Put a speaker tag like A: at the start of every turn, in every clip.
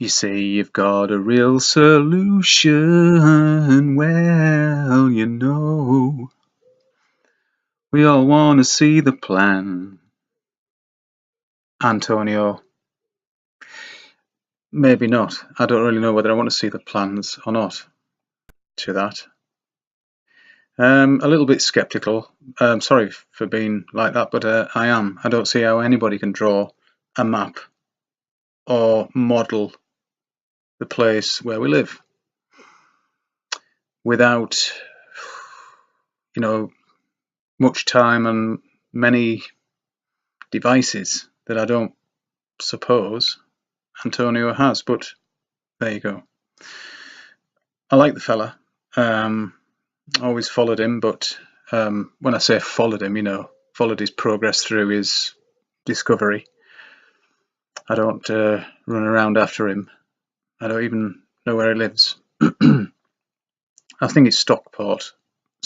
A: You say you've got a real solution, well, you know, we all want to see the plan. Antonio, maybe not. I don't really know whether I want to see the plans or not to that. A little bit sceptical. Sorry for being like that, but I am. I don't see how anybody can draw a map or model the place where we live without, much time and many devices that I don't suppose Antonio has, but there you go. I like the fella. Always followed him, but when I say followed him, followed his progress through his discovery. I don't run around after him. I don't even know where he lives. I think it's Stockport,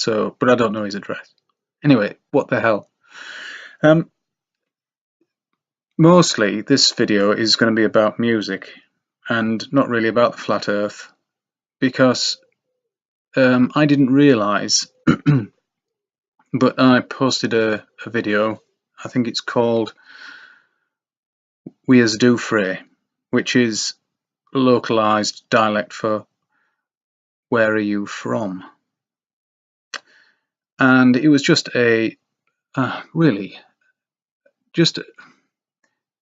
A: but I don't know his address. Anyway, what the hell? Mostly this video is going to be about music and not really about the flat earth, because I didn't realise, but I posted a video, I think it's called Where's Doufray, which is localised dialect for where are you from? And it was just really, just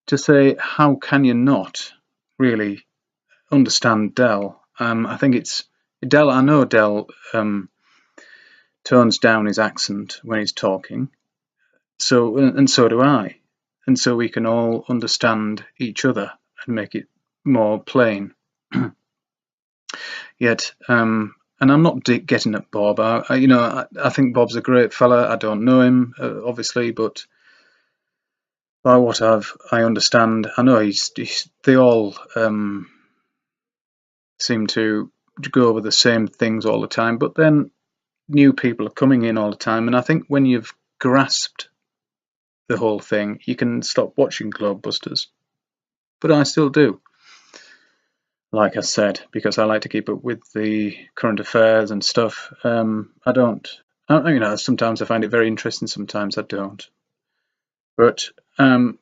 A: to say, how can you not really understand Del? I think it's Del. I know Del tones down his accent when he's talking, and so do I, and so we can all understand each other and make it more plain. Yet, and I'm not getting at Bob. I think Bob's a great fella. I don't know him, obviously, but by what I understand, I know they all seem to go over the same things all the time, but then new people are coming in all the time, and I think when you've grasped the whole thing, you can stop watching Globebusters. But I still do, like I said, because I like to keep up with the current affairs and stuff. Sometimes I find it very interesting, sometimes I don't. But I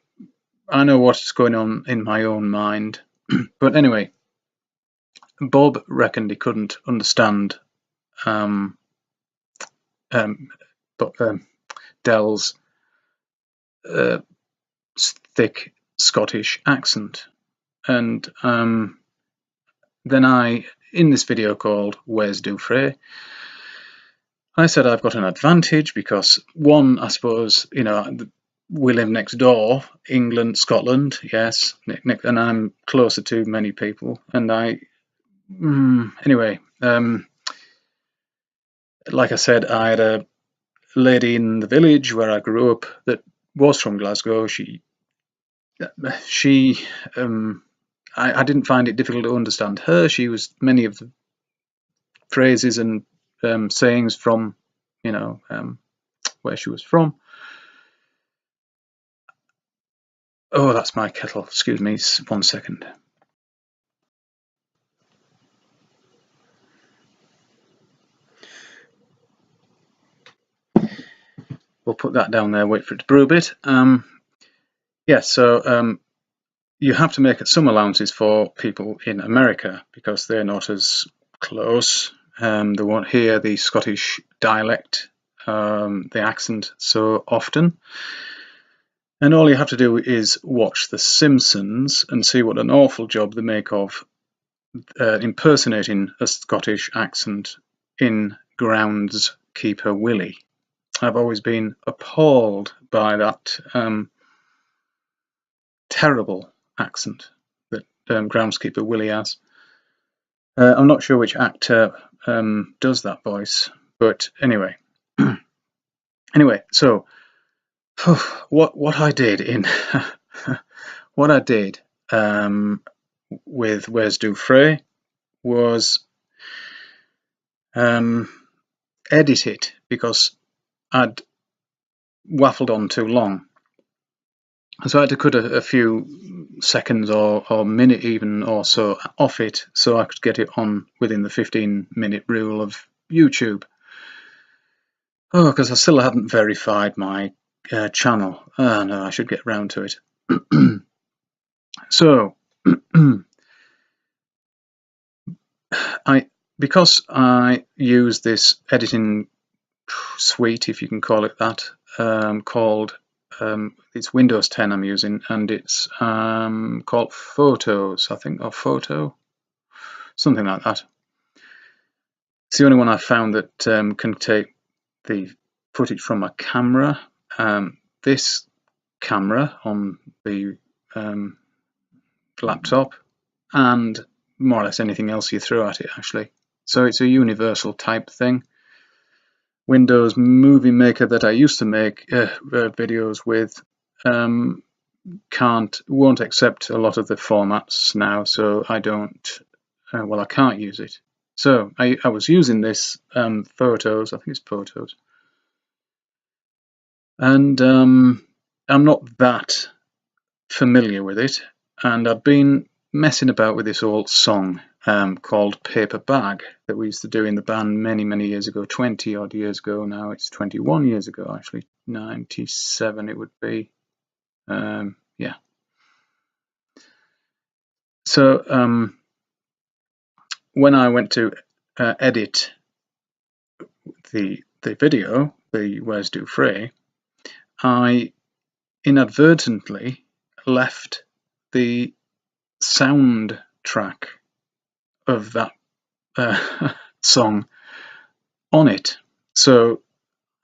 A: know what's going on in my own mind. But anyway, Bob reckoned he couldn't understand Del's thick Scottish accent, and then in this video called Where's Doufray, I said I've got an advantage because, one, I suppose, we live next door, England, Scotland, yes, and I'm closer to many people, and anyway, like I said, I had a lady in the village where I grew up that was from Glasgow. I didn't find it difficult to understand her. She was many of the phrases and sayings from, where she was from. Oh, that's my kettle. Excuse me, 1 second. We'll put that down there, wait for it to brew a bit. So you have to make some allowances for people in America because they're not as close. They won't hear the Scottish dialect, the accent so often. And all you have to do is watch The Simpsons and see what an awful job they make of impersonating a Scottish accent in Groundskeeper Willie. I've always been appalled by that terrible accent that Groundskeeper Willie has. I'm not sure which actor does that voice, but anyway. So what I did with Where's Doufray was edit it because I'd waffled on too long. So I had to cut a few seconds or minute even or so off it so I could get it on within the 15-minute rule of YouTube. Oh, because I still hadn't verified my channel. Oh no, I should get round to it. So because I use this editing suite, if you can call it that, called it's Windows 10 I'm using, and it's called Photos, I think, or Photo, something like that. It's the only one I've found that can take the footage from my camera. This camera on the laptop, and more or less anything else you throw at it, actually. So it's a universal type thing. Windows Movie Maker that I used to make videos with won't accept a lot of the formats now, so I don't. Well, I can't use it. So I was using this Photos. I think it's Photos, and I'm not that familiar with it, and I've been messing about with this old song called Paper Bag that we used to do in the band many years ago, 20 odd years ago now. It's 21 years ago, actually. 97 it would be. Yeah. So when I went to edit the video, the Where's Dufresne, I inadvertently left the soundtrack of that song on it. So,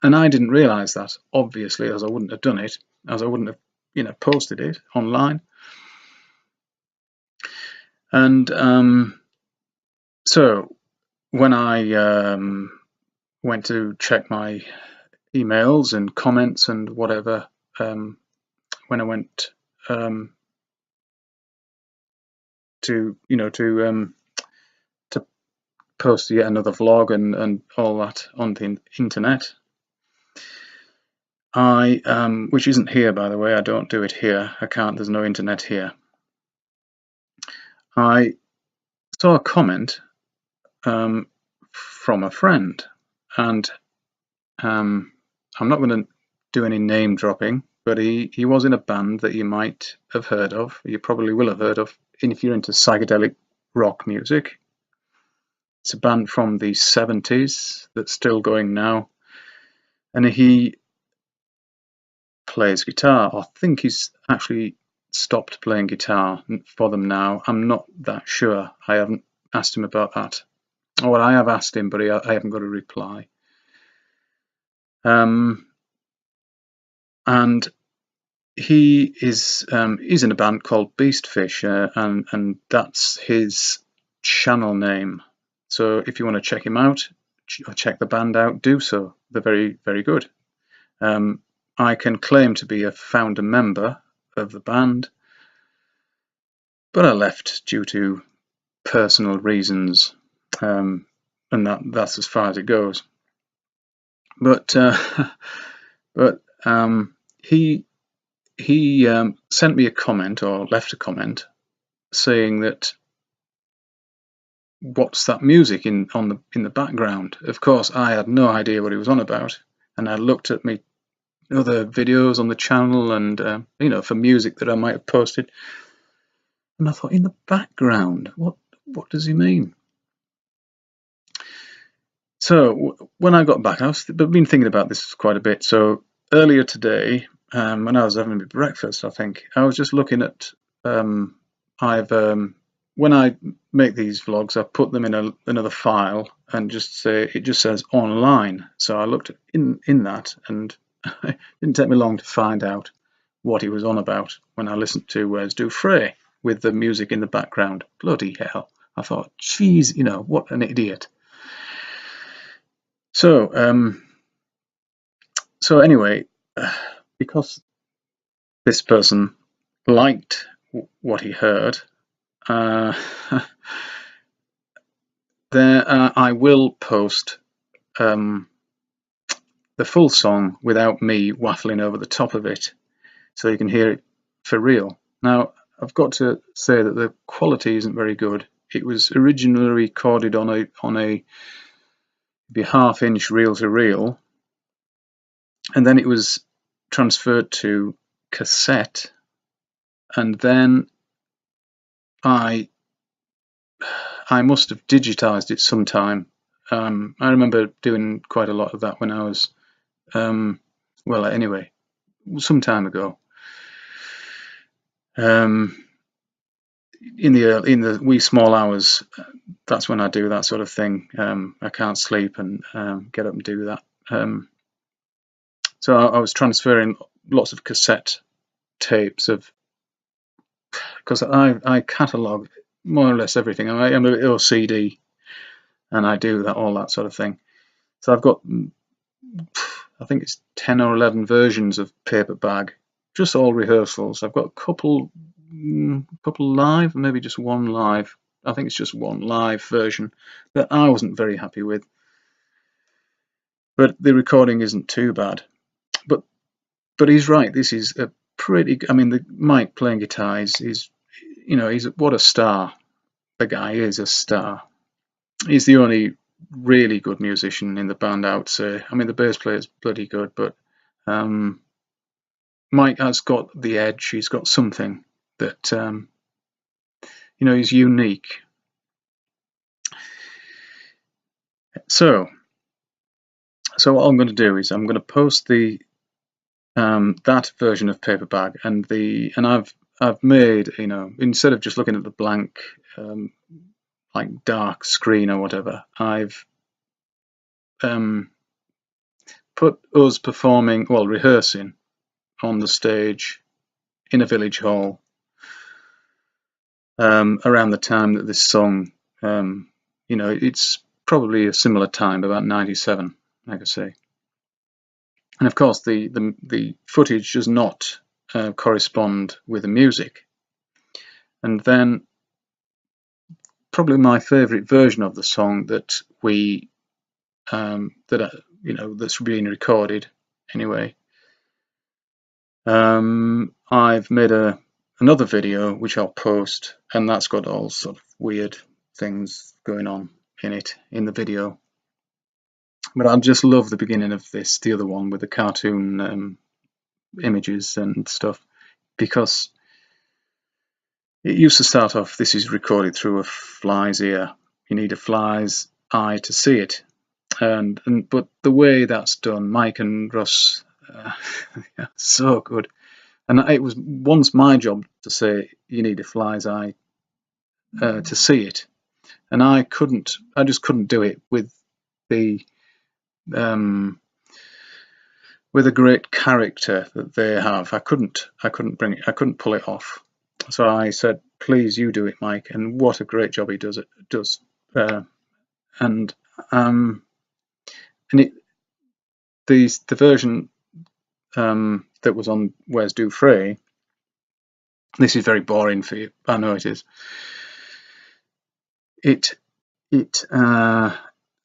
A: and I didn't realize that, obviously, as I wouldn't have done it, as I wouldn't have, posted it online. And so when I went to check my emails and comments and whatever, when I went to post yet another vlog and all that on the internet, which isn't here, by the way, I don't do it here, I can't, there's no internet here. I saw a comment from a friend, and I'm not going to do any name dropping, but he was in a band that you might have heard of, you probably will have heard of if you're into psychedelic rock music. It's a band from the 70s that's still going now, and he plays guitar. I think he's actually stopped playing guitar for them now. I'm not that sure. I haven't asked him about that. Well, I have asked him, but I haven't got a reply. And he is he's in a band called Beastfish, and that's his channel name. So if you want to check him out, or check the band out, do so. They're very good. I can claim to be a founder member of the band, but I left due to personal reasons, and that's as far as it goes. But he sent me a comment, or left a comment, saying that what's that music in the background? Of course, I had no idea what he was on about, and I looked at me other videos on the channel and for music that I might have posted, and I thought, in the background, what does he mean? So when I got back, I've been thinking about this quite a bit. So earlier today, when I was having my breakfast, I think I was just looking at when I make these vlogs, I put them in another file and it just says online. So I looked in that, and it didn't take me long to find out what he was on about when I listened to Where's Dufresne with the music in the background. Bloody hell. I thought, geez, what an idiot. So anyway, because this person liked what he heard, I will post the full song without me waffling over the top of it, so you can hear it for real. Now, I've got to say that the quality isn't very good. It was originally recorded on a half-inch reel-to-reel, and then it was transferred to cassette, and then I must have digitized it sometime. I remember doing quite a lot of that when I was, well, anyway, some time ago. In the wee small hours, that's when I do that sort of thing. I can't sleep and get up and do that. So I was transferring lots of cassette tapes of, because I catalogue more or less everything. I'm a bit OCD, and I do that, all that sort of thing. So I've got, I think it's 10 or 11 versions of Paper Bag, just all rehearsals. I've got a couple live, maybe just one live. I think it's just one live version that I wasn't very happy with. But the recording isn't too bad. But he's right. This is a pretty. I mean, the Mike playing guitar is he's what a star. The guy is a star. He's the only really good musician in the band, I would say. I mean, the bass player is bloody good, but Mike has got the edge. He's got something that he's unique. So what I'm going to do is I'm going to post the that version of Paper Bag, and I've made, instead of just looking at the blank like dark screen or whatever, I've put us rehearsing on the stage in a village hall around the time that this song, it's probably a similar time, about 97, like I say. And of course, the footage does not correspond with the music. And then probably my favourite version of the song that that's being recorded anyway. I've made another video which I'll post, and that's got all sort of weird things going on in it in the video. But I just love the beginning of the other one with the cartoon images and stuff, because it used to start off, this is recorded through a fly's ear. You need a fly's eye to see it. But the way that's done, Mike and Russ, so good. And it was once my job to say you need a fly's eye to see it, and I just couldn't do it with the with a great character that they have. I couldn't pull it off. So I said, please, you do it, Mike. And what a great job he does. The version that was on Where's Dufresne, this is very boring for you, I know it is.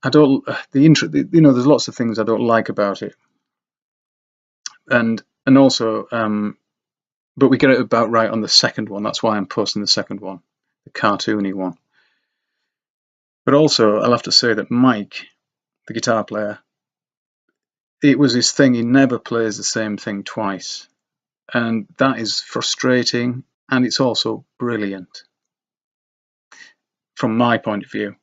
A: I don't, there's lots of things I don't like about it, and also but we get it about right on the second one. That's why I'm posting the second one, the cartoony one. But also, I'll have to say that Mike, the guitar player, it was his thing. He never plays the same thing twice, and that is frustrating, and it's also brilliant from my point of view.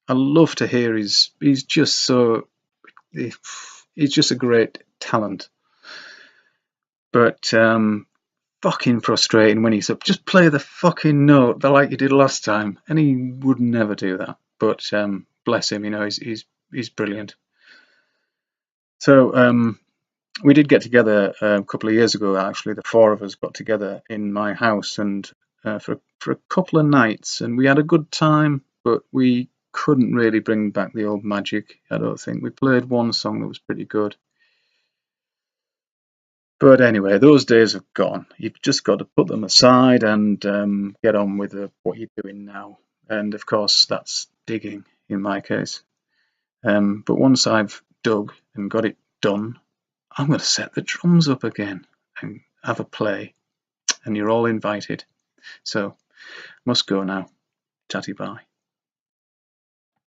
A: I love to hear he's just a great talent, but fucking frustrating when he's up, just play the fucking note like you did last time, and he would never do that. But bless him, he's brilliant. So we did get together a couple of years ago. Actually, the four of us got together in my house, and for a couple of nights, and we had a good time. But we couldn't really bring back the old magic, I don't think. We played one song that was pretty good. But anyway, those days have gone. You've just got to put them aside and get on with what you're doing now. And of course, that's digging in my case. But once I've dug and got it done, I'm going to set the drums up again and have a play. and you're all invited. So, must go now. Tatty bye.